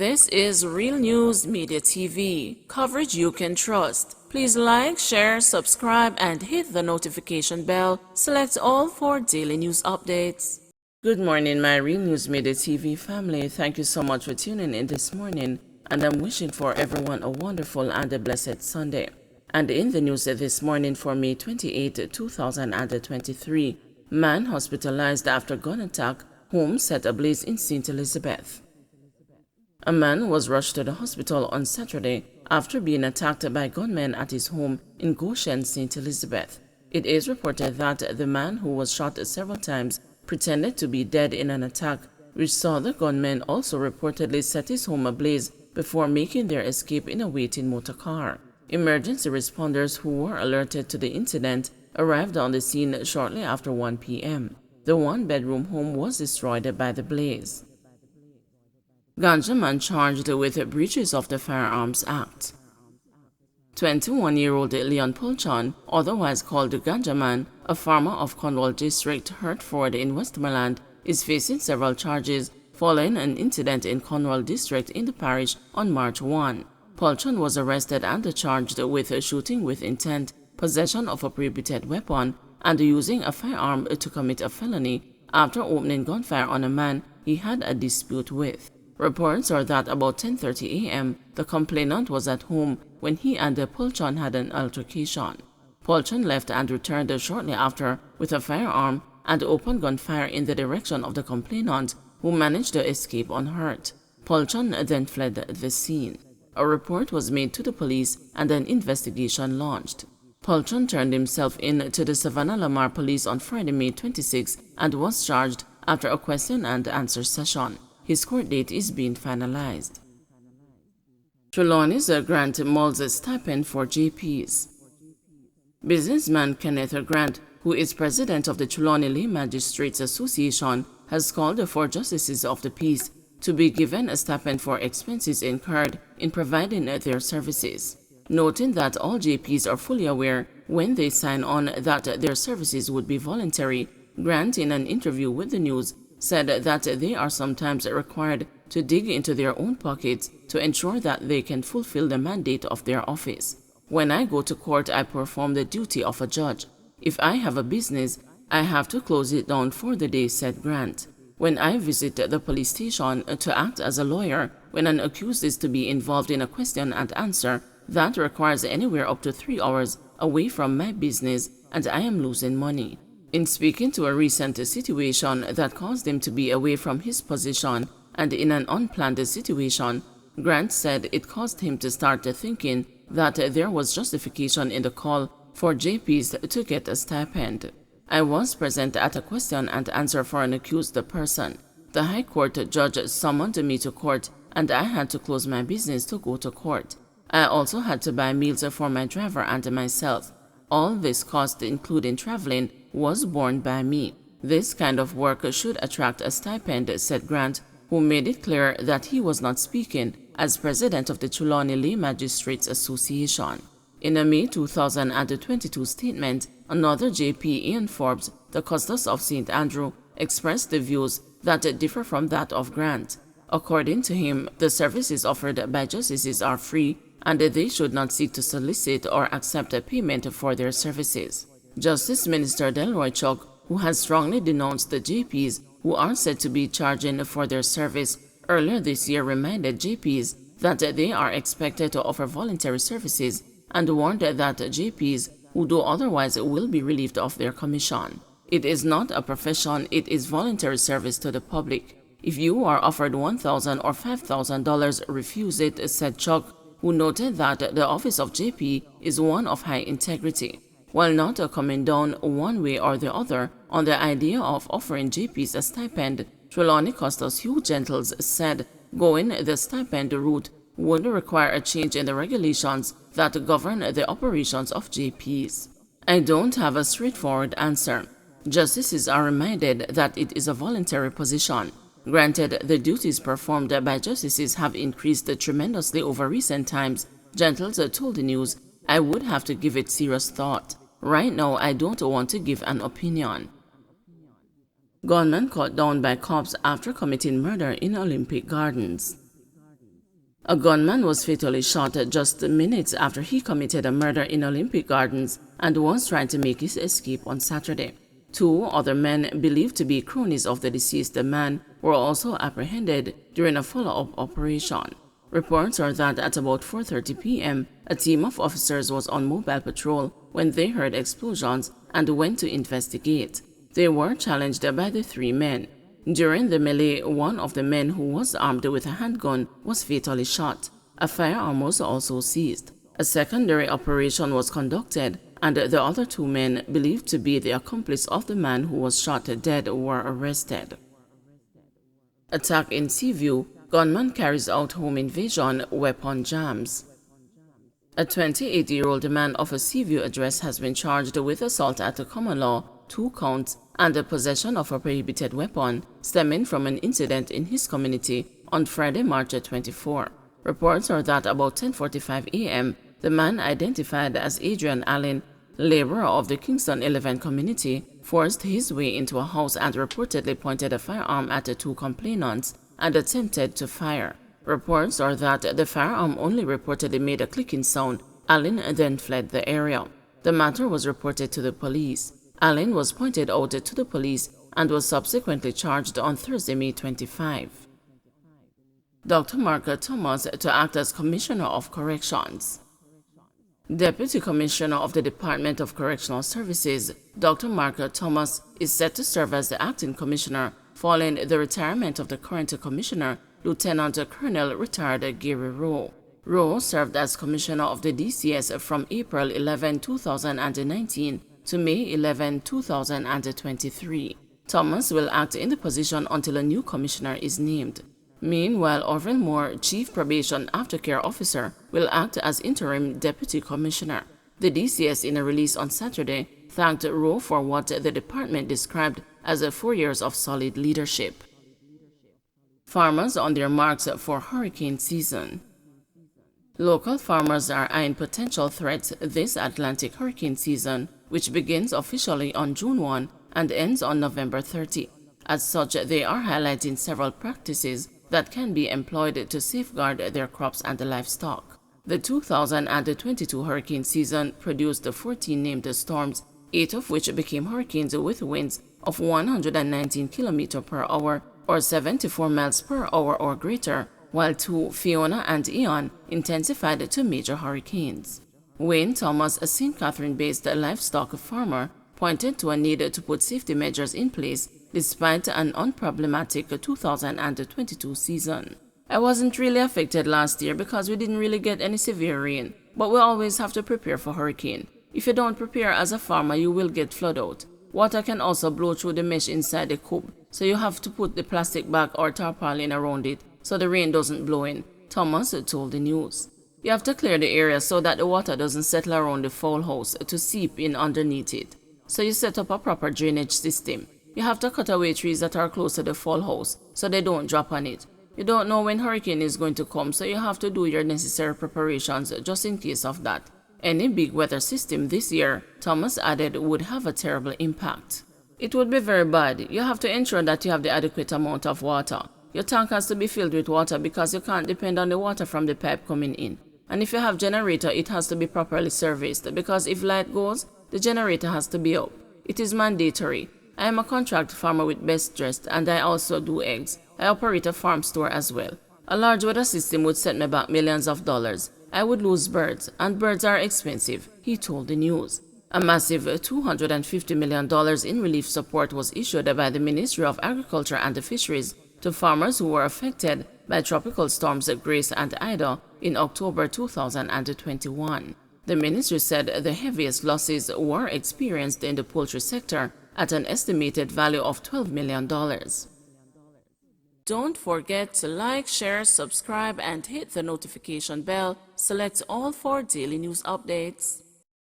This is Real News Media TV, coverage you can trust. Please like, share, subscribe, and hit the notification bell. Select all for daily news updates. Good morning, my Real News Media TV family. Thank you so much for tuning in this morning, and I'm wishing for everyone a wonderful and a blessed Sunday. And in the news this morning for May 28, 2023, man hospitalized after gun attack, home set ablaze in St. Elizabeth. A man was rushed to the hospital on Saturday after being attacked by gunmen at his home in Goshen, St. Elizabeth. It is reported that the man, who was shot several times, pretended to be dead in an attack, which saw the gunmen also reportedly set his home ablaze before making their escape in a waiting motor car. Emergency responders who were alerted to the incident arrived on the scene shortly after 1 p.m. The one-bedroom home was destroyed by the blaze. Ganja man charged with breaches of the Firearms Act. 21-year-old Leon Pulchon, otherwise called Ganja Man, a farmer of Cornwall District, Hertford in Westmoreland, is facing several charges following an incident in Cornwall District in the parish on March 1. Pulchon was arrested and charged with shooting with intent, possession of a prohibited weapon, and using a firearm to commit a felony after opening gunfire on a man he had a dispute with. Reports are that about 10:30 a.m., the complainant was at home when he and Pulchon had an altercation. Pulchon left and returned shortly after with a firearm and opened gunfire in the direction of the complainant, who managed to escape unhurt. Pulchon then fled the scene. A report was made to the police and an investigation launched. Pulchon turned himself in to the Savannah Lamar police on Friday, May 26, and was charged after a question and answer session. His court date is being finalized. Trelawney's grant molds a stipend for JPs. Businessman Kenneth Grant, who is president of the Trelawney Lay Magistrates Association, has called for justices of the peace to be given a stipend for expenses incurred in providing their services, noting that all JPs are fully aware when they sign on that their services would be voluntary. Grant, in an interview with the news, said that they are sometimes required to dig into their own pockets to ensure that they can fulfill the mandate of their office. When I go to court, I perform the duty of a judge. If I have a business, I have to close it down for the day, said Grant. When I visit the police station to act as a lawyer, when an accused is to be involved in a question and answer, that requires anywhere up to 3 hours away from my business, and I am losing money. In speaking to a recent situation that caused him to be away from his position and in an unplanned situation, Grant said it caused him to start thinking that there was justification in the call for JPs to get a stipend. I was present at a question and answer for an accused person. The High Court judge summoned me to court, and I had to close my business to go to court. I also had to buy meals for my driver and myself. All this cost, including traveling, was borne by me. This kind of work should attract a stipend, said Grant, who made it clear that he was not speaking as president of the Trelawney Lay Magistrates Association. In a May 2022 statement, another JP, Ian Forbes, the Custos of St. Andrew, expressed the views that differ from that of Grant. According to him, the services offered by justices are free, and they should not seek to solicit or accept a payment for their services. Justice Minister Delroy Chuck, who has strongly denounced the JPs who are said to be charging for their service, earlier this year reminded JPs that they are expected to offer voluntary services and warned that JPs who do otherwise will be relieved of their commission. It is not a profession, it is voluntary service to the public. If you are offered $1,000 or $5,000, refuse it, said Chuck, who noted that the office of JP is one of high integrity. While not coming down one way or the other on the idea of offering JPs a stipend, Trelawney Custos Hugh Gentles said going the stipend route would require a change in the regulations that govern the operations of JPs. I don't have a straightforward answer. Justices are reminded that it is a voluntary position. Granted, the duties performed by justices have increased tremendously over recent times, Gentles told the news. I would have to give it serious thought. Right now, I don't want to give an opinion. Gunman caught down by cops after committing murder in Olympic Gardens. A gunman was fatally shot just minutes after he committed a murder in Olympic Gardens and was trying to make his escape on Saturday. 2 other men believed to be cronies of the deceased man were also apprehended during a follow-up operation. Reports are that at about 4:30 p.m., a team of officers was on mobile patrol when they heard explosions and went to investigate. They were challenged by the 3 men. During the melee, one of the men who was armed with a handgun was fatally shot. A firearm was also seized. A secondary operation was conducted, and the other 2 men, believed to be the accomplice of the man who was shot dead, were arrested. Attack in Seaview, gunman carries out home invasion, weapon jams. A 28-year-old man of a Seaview address has been charged with assault at the common law, 2 counts, and the possession of a prohibited weapon stemming from an incident in his community on Friday, March 24. Reports are that about 10:45 a.m., the man identified as Adrian Allen, laborer of the Kingston 11 community, forced his way into a house and reportedly pointed a firearm at the 2 complainants and attempted to fire. Reports are that the firearm only reportedly made a clicking sound. Allen then fled the area. The matter was reported to the police. Allen was pointed out to the police and was subsequently charged on Thursday, May 25. Dr. Mark Thomas to act as Commissioner of Corrections. Deputy Commissioner of the Department of Correctional Services, Dr. Mark Thomas, is set to serve as the acting commissioner following the retirement of the current commissioner, Lieutenant Colonel retired Gary Rowe. Rowe served as commissioner of the DCS from April 11, 2019 to May 11, 2023. Thomas will act in the position until a new commissioner is named. Meanwhile, Orville Moore, Chief Probation Aftercare Officer, will act as interim deputy commissioner. The DCS, in a release on Saturday, thanked Rowe for what the department described as 4 years of solid leadership. Farmers on their marks for hurricane season. Local farmers are eyeing potential threats this Atlantic hurricane season, which begins officially on June 1 and ends on November 30. As such, they are highlighting several practices that can be employed to safeguard their crops and livestock. The 2022 hurricane season produced 14 named storms, 8 of which became hurricanes with winds of 119 km per hour or 74 miles per hour or greater, while 2, Fiona and Ian, intensified to major hurricanes. Wayne Thomas, a St. Catherine-based livestock farmer, pointed to a need to put safety measures in place despite an unproblematic 2022 season. I wasn't really affected last year because we didn't really get any severe rain, but we always have to prepare for hurricane. If you don't prepare as a farmer, you will get flood out. Water can also blow through the mesh inside the coop, so you have to put the plastic bag or tarpaulin around it so the rain doesn't blow in, Thomas told the news. You have to clear the area so that the water doesn't settle around the fowl house to seep in underneath it. So you set up a proper drainage system. You have to cut away trees that are close to the fowl house so they don't drop on it. You don't know when hurricane is going to come, so you have to do your necessary preparations just in case of that. Any big weather system this year, Thomas added, would have a terrible impact. It would be very bad. You have to ensure that you have the adequate amount of water. Your tank has to be filled with water because you can't depend on the water from the pipe coming in. And if you have generator, it has to be properly serviced because if light goes, the generator has to be up. It is mandatory. I am a contract farmer with Best Dressed and I also do eggs. I operate a farm store as well. A large weather system would set me back millions of dollars. I would lose birds, and birds are expensive, he told the news. A massive $250 million in relief support was issued by the Ministry of Agriculture and Fisheries to farmers who were affected by tropical storms Grace and Ida in October 2021. The ministry said the heaviest losses were experienced in the poultry sector at an estimated value of $12 million. Don't forget to like, share, subscribe, and hit the notification bell. Select all for daily news updates.